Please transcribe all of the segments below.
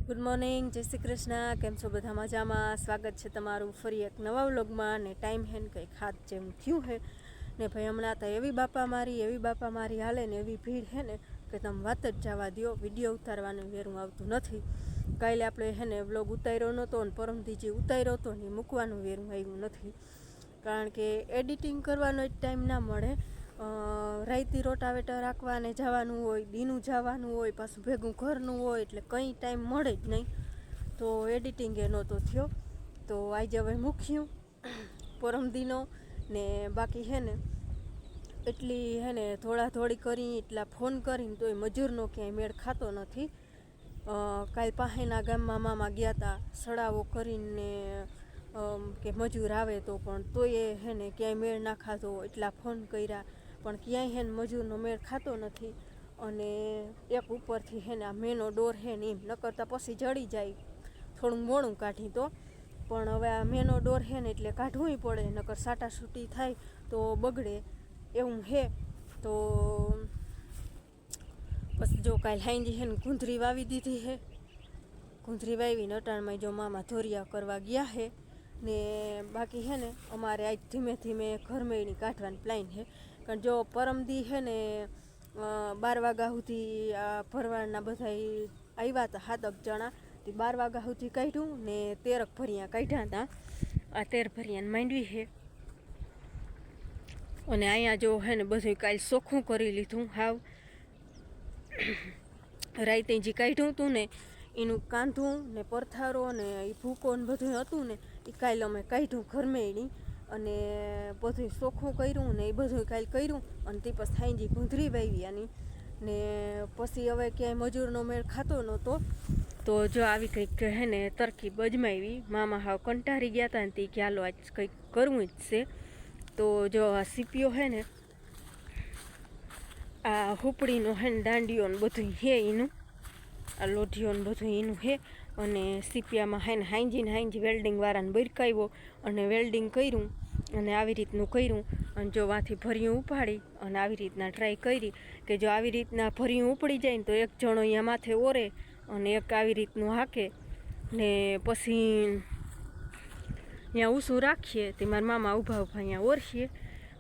Good morning, જય શ્રી કૃષ્ણ. કેમ છો બધા મજામાં? સ્વાગત છે તમારું ફરી એક નવા વ્લોગમાં. ને ટાઈમ હે ને કંઈક હાથ જેમ થયું હે ને ભાઈ હમણાં તો એવી બાપા મારી હાલે ને એવી ભીડ હે ને કે તમે વાત જ જવા દો. વિડીયો ઉતારવાનું વેરું આવતું નથી. કાલે આપણે હે ને વ્લોગ ઉતાર્યો નહોતો ને પરમદીજી ઉતાર્યો હતો ને મૂકવાનું વેરું આવ્યું નથી, કારણ કે એડિટિંગ કરવાનો જ ટાઈમ ના મળે. રાઈતી રોટાવેટર રાખવાને જવાનું હોય, દીનું જવાનું હોય, પાછું ભેગું ઘરનું હોય, એટલે કંઈ ટાઈમ મળે જ નહીં. તો એડિટિંગ એ નહોતો થયો. તો આજે હવે મૂક્યું પરમદીનો ને બાકી હે ને એટલી હે ને થોડી કરી એટલા ફોન કરીને તોય મજૂરનો ક્યાંય મેળ ખાતો નથી. કાલ પાસેના ગામમાં મામા ગયા હતા સડાવો કરીને કે મજૂર આવે તો, પણ તોય હે ને ક્યાંય મેળ ના ખાતો. એટલા ફોન કર્યા પણ ક્યાંય હે ને મજૂરનો મેળ ખાતો નથી. અને એક ઉપરથી હે ને આ મેનો ડોર હે ને એમ નકરતા પછી જડી જાય. થોડું મોડું કાઢી તો પણ હવે આ મેનો ડોર હે ને એટલે કાઢવું પડે, નકર સાટાસૂટી થાય તો બગડે એવું હે. તો પછી જો કાલે હાંજી હે ને ગુંદરી વાવી દીધી હે. ગુંદરી વાવીને અટાણમાં જો મામા ધોરિયા કરવા ગયા હે ને બાકી હે ને અમારે આજ ધીમે ધીમે ઘરમેળની કાઢવાની પ્લાન છે. કારણ જો પરમદી હે ને 12 વાગ્યા સુધી આ ભરવાડના બધા આવ્યા હતા 7 જણા. તે 12 વાગ્યા સુધી કાઢ્યું ને 13 ભરિયા કાઢ્યા હતા. આ 13 ભરિયાને માંડવી છે. અને અહીંયા જો હે ને બધું કાલે ચોખ્ખું કરી લીધું. હાવ રાતે જે કાઢ્યું હતું ને એનું કાંધું ને પરથારો ને એ ભૂકો ને બધું હતું ને એ કાલે અમે કાઢ્યું ઘરમેળી અને બધું ચોખ્ખું કર્યું ને એ બધું કાલે કર્યું. અને તે પછી થાઈજી ગુંદરી વાવ્યાની ને પછી હવે ક્યાંય મજૂરનો મેળ ખાતો નહોતો. તો જો આવી કંઈક હે ને તરકીબ અજમાવી. મામા હાવ કંટાળી ગયા હતા ને તે કે હાલો આજ કંઈક કરવું જ છે. તો જો આ સીપીઓ હે ને આ હુપડીનો હે ને દાંડીઓ ને બધું હે એનું, આ લોઢીઓ ને બધું એનું હે. અને સીપિયામાં હે ને હાંજી વેલ્ડિંગવાળાને બરકાવ્યો અને વેલ્ડિંગ કર્યું અને આવી રીતનું કર્યું. અને જો વાંથી ભર્યું ઉપાડી અને આવી રીતના ટ્રાય કરી કે જો આવી રીતના ભર્યું ઉપડી જાય ને તો એક જણો અહીંયા માથે ઓરે અને એક આવી રીતનું હાકે ને પછી અહીંયા ઊંસું રાખીએ તે મારા મામા ઊભા અહીંયા ઓરસીએ.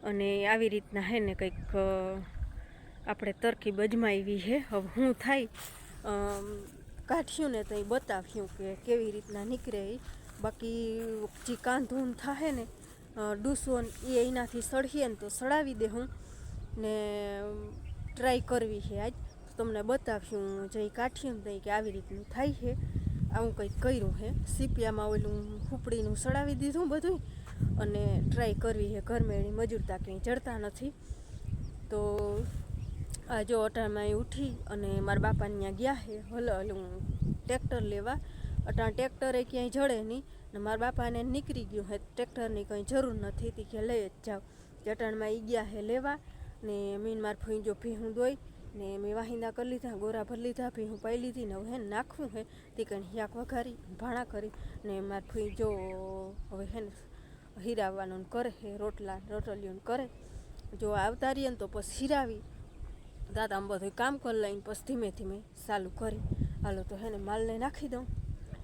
અને આવી રીતના હે ને કંઈક આપણે તરકીબ અજમાવી છે. હવે શું થાય કાઢ્યું ને તો એ બતાવ્યું કે કેવી રીતના નીકળે એ. બાકી જે કાંધૂન થાય ને ડૂસો એ એનાથી સળીએ ને તો સડાવી દે હું ને ટ્રાય કરવી છે આજ. તમને બતાવ્યું જે કાઢ્યું ને કે આવી રીતનું થાય છે. આવું કંઈક કર્યું છે. સીપિયામાં ઓલું ફૂપડીનું સડાવી દીધું બધું અને ટ્રાય કરવી છે ઘરમેળી. મજૂરતા ક્યાંય જડતા નથી. તો આ જો અટાણમાં ઉઠી અને મારા બાપાને ત્યાં ગયા છે હલું ટ્રેક્ટર લેવા. અટાણ ટ્રેક્ટરે ક્યાંય જડે નહીં ને મારા બાપાને નીકળી ગયું છે ટ્રેક્ટરની કંઈ જરૂર નથી તે કે લઈ જ જાઓ. અટાણમાં એ ગયા છે લેવા ને મીન માર ફૂઈ જો ભીહું દોઈ ને મેં વાહિંદા કરી લીધા, ગોરા ભરી લીધા, ભીહું પાઈ લીધી ને હવે હે નાખવું છે તે કંઈ હિયાક વઘારી ભાણા કરી ને માર ફૂઈ જો હવે હે ને હીરાવવાનું કરે છે, રોટલીઓ કરે. જો આવતા રહીએ ને તો પછી હીરાવી દાદા આમ બધું કામ કરી લઈને પછી ધીમે ધીમે ચાલુ કરી. હાલો તો હે ને માલને નાખી દઉં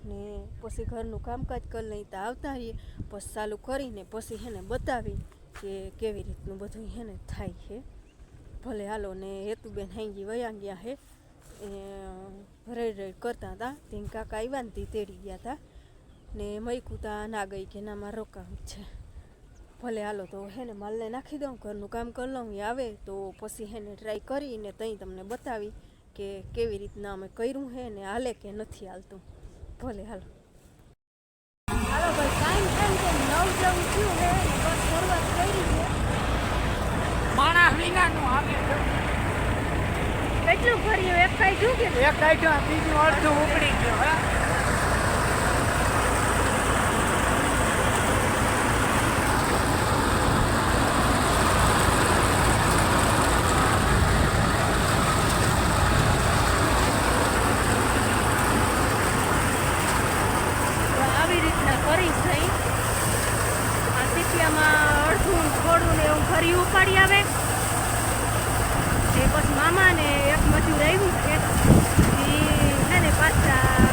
ને પછી ઘરનું કામકાજ કરી લઈ તો આવતા રહીએ પછી ચાલુ કરીને પછી હે ને બતાવી કે કેવી રીતનું બધું હે ને થાય છે. ભલે હાલો. ને હેતુબેન હાંજી વયા ગયા હે એ રેડ કરતા હતા. તે કાકા આવ્યા ને તે તેડી ગયા હતા ને મૈકુતા ના ગઈ કે ના મારે રોકાવું છે. ભલે હાલો તો હે ને માલને નાખી દઉં, ઘરનું કામ કરી લઉં. એ આવે તો પછી હે ને ટ્રાય કરીને તઈ તમને બતાવી કે કેવી રીતના અમે કર્યું હે ને હાલે કે નથી હાલતું. ભલે હાલો. હાલો ભાઈ ટાઈમ થાય કે 9 જેવું થયું હે બસ શરૂઆત કરી છે. માણસ વિનાનું આવે કેટલું ભર્યું? એક કાઢ્યું કે એક કાઢ્યું, બીજું અડધું ઉપડી ગયું. આવી રીતના કરી છે. આ સીપિયામાં અડધું થોડું ને એવું ભરી ઉપાડી આવે એ પછી મામા ને એક મજૂર આવ્યું છે એ છે ને પાછા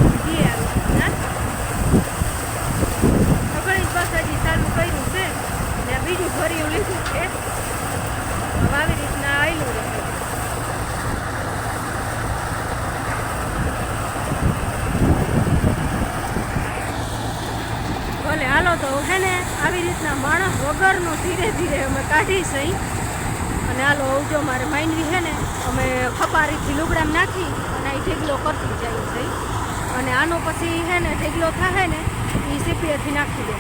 તો હે ને આવી રીતના માણસ વગરનું ધીરે ધીરે અમે કાઢી સહી અને હાલો જો મારે માંડવી છે ને અમે ખપારીથી લુગડામાં નાખી અને આ ઢેગલો કરતી જાય છે અને આનો પછી છે ને ઢેગલો થાય ને એ સીપીએથી નાખી દે.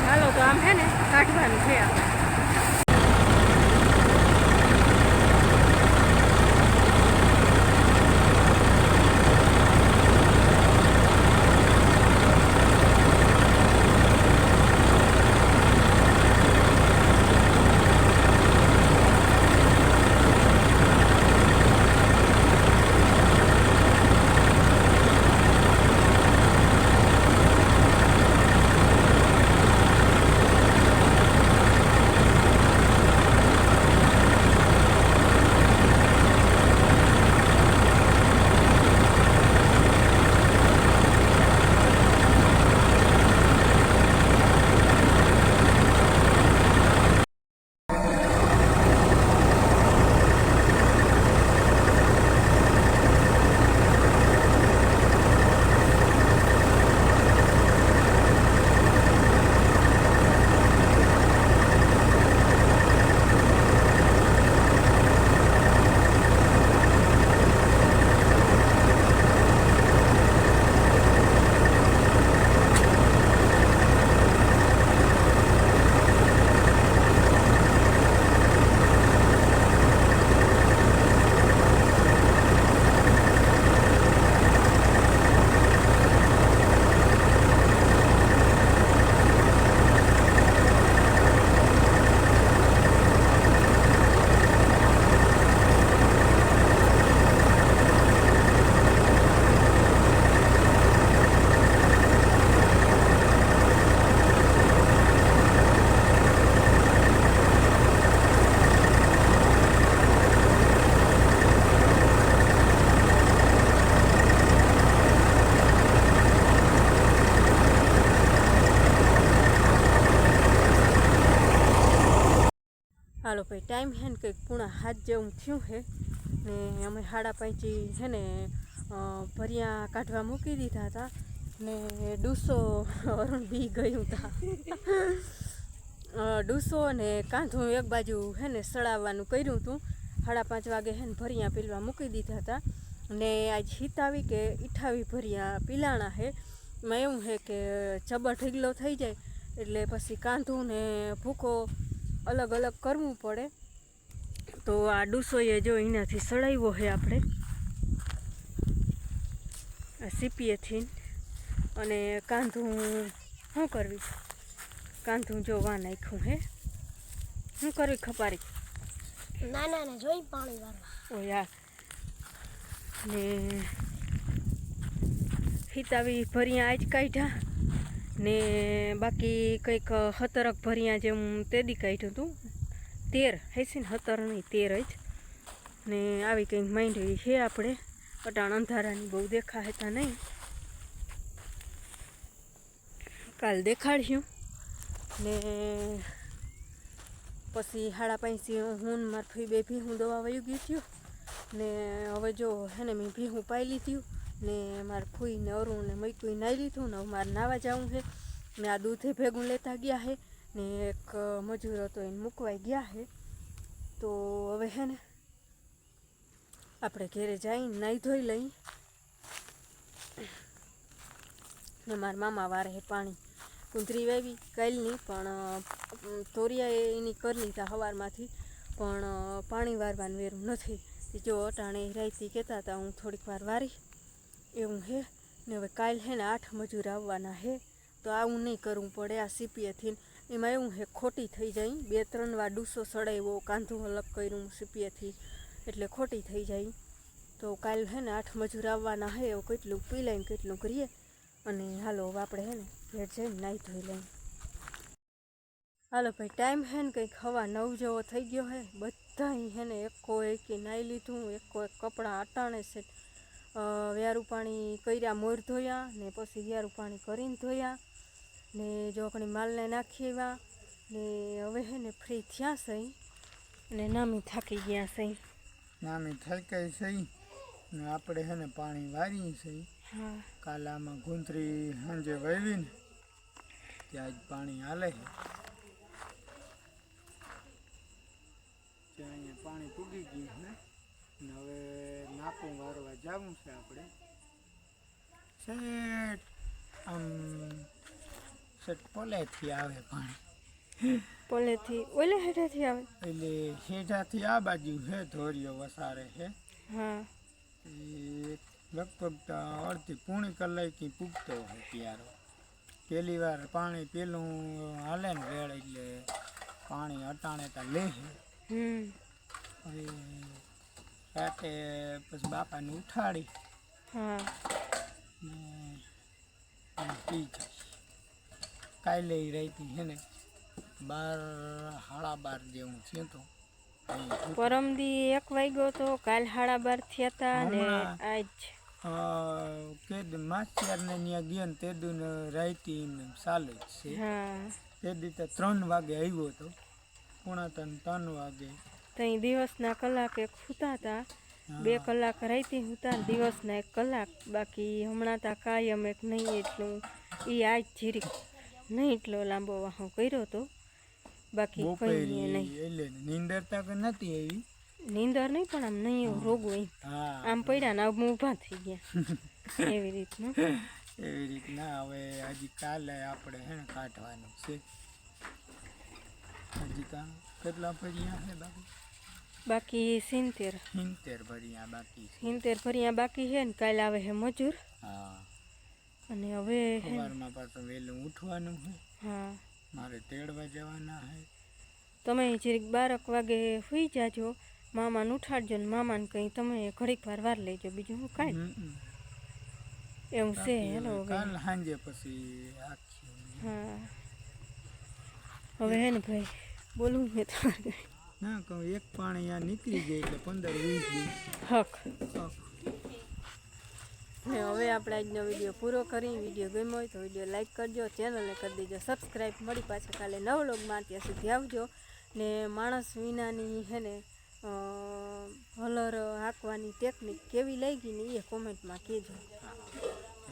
હાલો તો આમ હે ને કાઢવાનું છે આપણે. હાલો ભાઈ ટાઈમ છે ને કંઈક 4:30 જેવું થયું છે ને અમે 5:30 છે ને ભરિયા કાઢવા મૂકી દીધા હતા ને ડૂસો અરુણ બી ગયું હતા. ડૂસો ને કાંધું એક બાજુ છે ને સળાવવાનું કર્યું હતું. 5:30 વાગે છે ને ભરિયા પીલવા મૂકી દીધા હતા ને આજ હિતાવી કે ઈઠાવી ભરિયા પીલાણા છે. એમાં એવું છે કે જબર ઢીગલો થઈ જાય એટલે પછી કાંધું ને ભૂકો અલગ અલગ કરવું પડે. તો આ ડૂસોએ જો એનાથી સળાવ્યો છે આપણે સીપીએથી અને કાંધું શું કરવી કાંધું જોવા નાખ્યું હે શું કરવી ખપારી ના જોઈ પાણી વાળવા ઓ યાર ને હિતાવી ભરિયા આજ કાઢ્યા ને બાકી કંઈક 17 ભરિયા જેમ તેદી કાઢ્યું હતું 13 હેસી ને 17 નહીં 13 જ ને આવી કંઈક માંડવી છે આપણે અટાણ અંધારાની બહુ દેખાતા નહીં કાલ દેખાડ્યું ને પછી 5:30 હું માર ફઈ બે ભીહું દવા વયું ગયું થયું ને હવે જો હે ને મેં ભીહું પાઈ લીધું ને મારા ફૂઈને અરુણ ને મૈકુઈ નાહી લીધું ને મારે નાવા જવું છે ને આ દૂધે ભેગું લેતા ગયા છે ને એક મજૂર હતો એને મૂકવાઈ ગયા છે. તો હવે હે ને આપણે ઘેરે જઈને નાહી ધોઈ લઈ ને મારા મામા વારે હે પાણી. કુંતરી વાવી કાલની પણ તોરિયા એની કરી લીધા સવારમાંથી, પણ પાણી વારવાનું વેરું નથી. જો અટાણે રાઈતી કહેતા હતા હું થોડીક વાર વારી એવું હે. ને હવે કાલ હે ને 8 મજૂર આવવાના હે, તો આવું નહીં કરવું પડે આ સીપીએથી. એમાં એવું હે ખોટી થઈ જાય, 2-3 વાર ડૂસો સડાવ્યો, કાંધું અલગ કર્યું સીપીએથી, એટલે ખોટી થઈ જાય. તો કાલ હે ને 8 મજૂર આવવાના હે, એવું કેટલું પી લઈને કેટલું કરીએ. અને હાલો હવે આપણે હે ને ઘેર જઈને નાહી ધોઈ લઈએ. હાલો ભાઈ, ટાઈમ હે ને કંઈક 9:15 જેવો થઈ ગયો હે. બધા હે ને એકો એકી નાહી લીધું, એકો એક કપડાં અટાણે છે. વ્યારું પાણી કર્યા, મોર ધોયા ને પછી વ્યારું પાણી કરીને ધોયા ને જોકણી માલને નાખી આવ્યા ને હવે હે ને ફ્રી થયા સહી ને નામી થાકી ગયા સહી. નામી થાકાઈ સહી ને આપણે હે ને પાણી વારી સહી. હા, કાલ આમાં ગુંતરી સાંજે વાવી ને ત્યાં જ પાણી હાલે છે. ત્યાં અહીંયા પાણી પૂગી ગયું છે ને હવે નાકું વારવા જવું છે આપણે. સેટ આમ સેટ પોલેથી આવે પાણી, પોલેથી ઓલે હેઠેથી આવે. એટલે હેઠાથી આ બાજુ છે ધોરિયો વસારે છે. હા, એ લગભગ અડધી પૂણી કલાકી પૂગતો હોય ત્યારે. પહેલી વાર પાણી પેલું હાલે ને વેળ એટલે પાણી અટાણે તા લે છે. હવે રાતે પછી બાપાને ઉઠાડી હા, ને પી જાય. કાલે રાતી છે ને 12-12:30 જેવું થયું હતું. પરમદી 1 વાગ્યો તો, કાલ 12:30 થયા હતા ને આજ કે માસ્ટરને ત્યાં ગયા ને તે દુને રાતી ચાલુ જ છે. હા, તે દી તો 3 વાગે આવ્યો હતો, 2:45-3 વાગે. તઈ દિવસના કલાક એક સૂતા હતા, 2 કલાક રાઈતી સૂતા, દિવસના 1 કલાક. બાકી હમણાં તા કાયમ એક નહીં એટલું, એ આજ જીરીક નહીં એટલો લાંબો વાહો કર્યો હતો. બાકી કંઈ નહીં. એટલે નીંદર તક નથી આવી. નીંદર નહીં પણ આમ નહીં રોગ હોય, આમ પડ્યા ને આમ ઊભા થઈ ગયા એવી રીતનું. એવી રીતના હવે હજી કાલે આપણે હે ને કાઢવાનું છે. હજી તો કેટલા ભર્યા છે બાકી? બાકી 70 ભર્યા બાકી છે. 70 ભર્યા બાકી છે ને કાલે આવે છે મજૂર. હા, અને હવે સવારમાં પાછું વહેલું ઉઠવાનું છે. હા, મારે તેડવા જવાના છે. તમે જરીક 12 વાગે સુઈ જાજો, મામાને ઉઠાડજો ને મામાને કંઈ તમે ઘડીક વાર લેજો, બીજું હું કાંઈ એવું છે. હેલો કાલ સાંજે પછી આખી. હા, હવે હે ને ભાઈ બોલું મેં તમારે ના કહું એક પાણી આ નીકળી જાય એટલે 15-20 દિવસ હક. ને હવે આપણે આજનો વિડીયો પૂરો કરી. વિડીયો ગમ્યો હોય તો વિડીયો લાઈક કરજો, ચેનલને કરી દેજો સબસ્ક્રાઈબ. મળી પાછા કાલે નવ વ્લોગમાં, ત્યાં સુધી આવજો. ને માણસ વિનાની હે ને હલર હાંકવાની ટેકનિક કેવી લાગી ને એ કોમેન્ટમાં કહેજો.